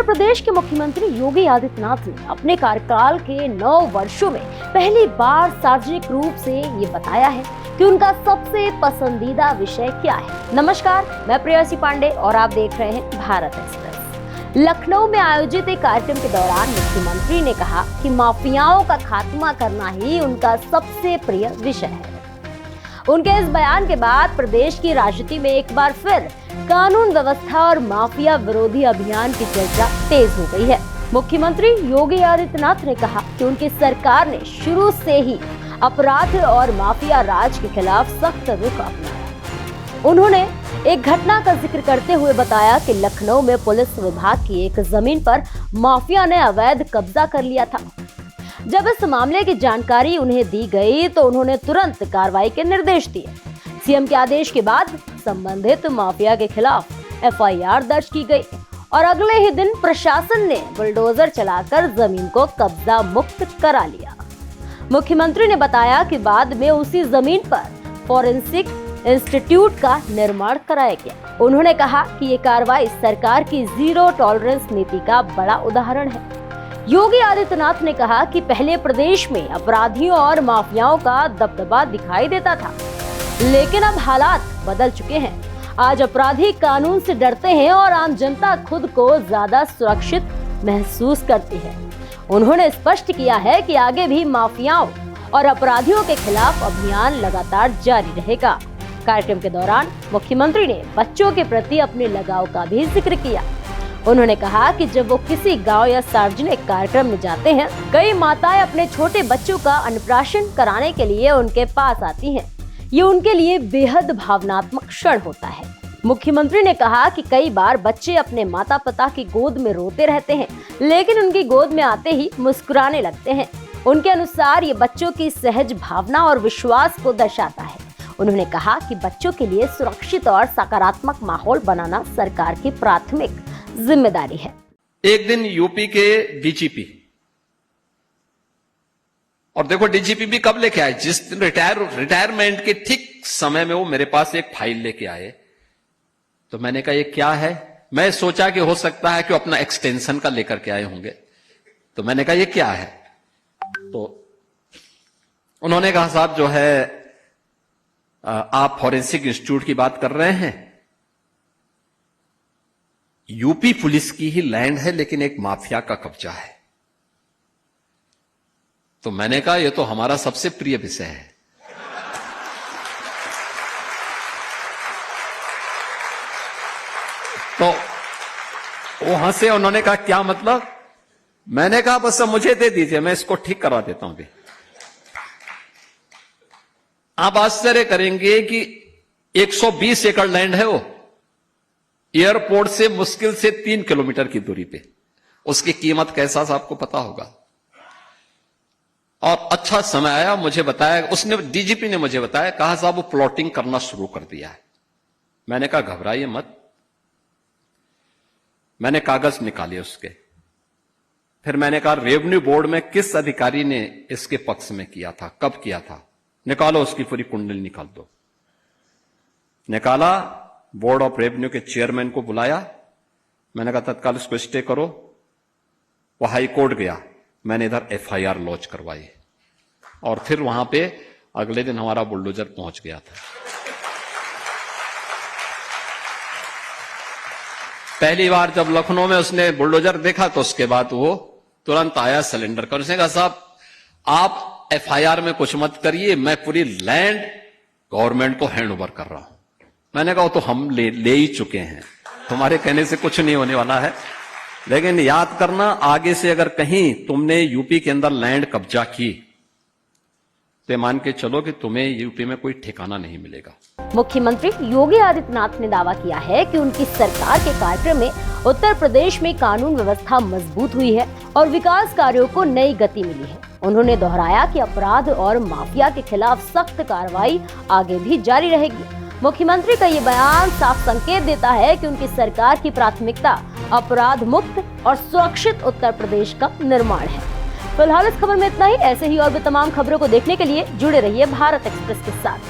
प्रदेश के मुख्यमंत्री योगी आदित्यनाथ ने अपने कार्यकाल के 9 वर्षों में पहली बार सार्वजनिक रूप से ये बताया है कि उनका सबसे पसंदीदा विषय क्या है। नमस्कार, मैं प्रेयसी पांडे और आप देख रहे हैं भारत एक्सप्रेस। लखनऊ में आयोजित एक कार्यक्रम के दौरान मुख्यमंत्री ने कहा कि माफियाओं का खात्मा करना ही उनका सबसे प्रिय विषय है। उनके इस बयान के बाद प्रदेश की राजनीति में एक बार फिर कानून व्यवस्था और माफिया विरोधी अभियान की चर्चा तेज हो गई है। मुख्यमंत्री योगी आदित्यनाथ ने कहा कि उनकी सरकार ने शुरू से ही अपराध और माफिया राज के खिलाफ सख्त रुख अपनाया। उन्होंने एक घटना का जिक्र करते हुए बताया कि लखनऊ में पुलिस विभाग की एक जमीन पर माफिया ने अवैध कब्जा कर लिया था। जब इस मामले की जानकारी उन्हें दी गई तो उन्होंने तुरंत कार्रवाई के निर्देश दिए। सीएम के आदेश के बाद संबंधित माफिया के खिलाफ एफआईआर दर्ज की गई और अगले ही दिन प्रशासन ने बुलडोजर चलाकर जमीन को कब्जा मुक्त करा लिया। मुख्यमंत्री ने बताया कि बाद में उसी जमीन पर फॉरेंसिक इंस्टीट्यूट का निर्माण कराया गया। उन्होंने कहा कि ये कार्रवाई सरकार की जीरो टॉलरेंस नीति का बड़ा उदाहरण है। योगी आदित्यनाथ ने कहा कि पहले प्रदेश में अपराधियों और माफियाओं का दबदबा दिखाई देता था, लेकिन अब हालात बदल चुके हैं। आज अपराधी कानून से डरते हैं और आम जनता खुद को ज्यादा सुरक्षित महसूस करती है। उन्होंने स्पष्ट किया है कि आगे भी माफियाओं और अपराधियों के खिलाफ अभियान लगातार जारी रहेगा। कार्यक्रम के दौरान मुख्यमंत्री ने बच्चों के प्रति अपने लगाव का भी जिक्र किया। उन्होंने कहा कि जब वो किसी गांव या सार्वजनिक कार्यक्रम में जाते हैं, कई माताएं अपने छोटे बच्चों का अन्नप्राशन कराने के लिए उनके पास आती हैं। ये उनके लिए बेहद भावनात्मक क्षण होता है। मुख्यमंत्री ने कहा कि कई बार बच्चे अपने माता पिता की गोद में रोते रहते हैं, लेकिन उनकी गोद में आते ही मुस्कुराने लगते हैं। उनके अनुसार ये बच्चों की सहज भावना और विश्वास को दर्शाता है। उन्होंने कहा कि बच्चों के लिए सुरक्षित और सकारात्मक माहौल बनाना सरकार की प्राथमिक जिम्मेदारी है। एक दिन यूपी के डीजीपी, और देखो डीजीपी भी कब लेके आए, जिस दिन रिटायरमेंट के ठीक समय में वो मेरे पास एक फाइल लेके आए। तो मैंने कहा ये क्या है। मैं सोचा कि हो सकता है कि वो अपना एक्सटेंशन का लेकर के आए होंगे। तो मैंने कहा ये क्या है। तो उन्होंने कहा साहब जो है आप फॉरेंसिक इंस्टीट्यूट की बात कर रहे हैं। यूपी पुलिस की ही लैंड है, लेकिन एक माफिया का कब्जा है। तो मैंने कहा यह तो हमारा सबसे प्रिय विषय है। तो वो हंसे, उन्होंने कहा क्या मतलब। मैंने कहा बस अब मुझे दे दीजिए, मैं इसको ठीक करवा देता हूं। अभी आप आश्चर्य करेंगे कि 120 एकड़ लैंड है वो, एयरपोर्ट से मुश्किल से 3 किलोमीटर की दूरी पे। उसकी कीमत कैसा आपको पता होगा। और अच्छा समय आया, मुझे बताया, उसने डीजीपी ने मुझे बताया, कहा साहब वो प्लॉटिंग करना शुरू कर दिया है। मैंने कहा घबराइए मत। मैंने कागज निकाले उसके। फिर मैंने कहा रेवेन्यू बोर्ड में किस अधिकारी ने इसके पक्ष में किया था, कब किया था, निकालो उसकी पूरी कुंडली निकाल दो। निकाला, बोर्ड ऑफ रेवेन्यू के चेयरमैन को बुलाया। मैंने कहा तत्काल इसको स्टे करो। वो हाई कोर्ट गया, मैंने इधर एफआईआर लॉन्च करवाई और फिर वहां पे अगले दिन हमारा बुलडोजर पहुंच गया था। पहली बार जब लखनऊ में उसने बुलडोजर देखा तो उसके बाद वो तुरंत आया सिलेंडर कर। उसने कहा साहब आप एफआईआर में कुछ मत करिए, मैं पूरी लैंड गवर्नमेंट को हैंड ओवर कर रहा हूं। मैंने कहा तो हम ले ही चुके हैं, तुम्हारे कहने से कुछ नहीं होने वाला है। लेकिन याद करना, आगे से अगर कहीं तुमने यूपी के अंदर लैंड कब्जा की तो मान के चलो कि तुम्हें यूपी में कोई ठिकाना नहीं मिलेगा। मुख्यमंत्री योगी आदित्यनाथ ने दावा किया है कि उनकी सरकार के कार्यक्रम में उत्तर प्रदेश में कानून व्यवस्था मजबूत हुई है और विकास कार्यों को नई गति मिली है। उन्होंने दोहराया कि अपराध और माफिया के खिलाफ सख्त कार्रवाई आगे भी जारी रहेगी। मुख्यमंत्री का ये बयान साफ संकेत देता है कि उनकी सरकार की प्राथमिकता अपराध मुक्त और सुरक्षित उत्तर प्रदेश का निर्माण है। फिलहाल इस खबर में इतना ही। ऐसे ही और भी तमाम खबरों को देखने के लिए जुड़े रहिए भारत एक्सप्रेस के साथ।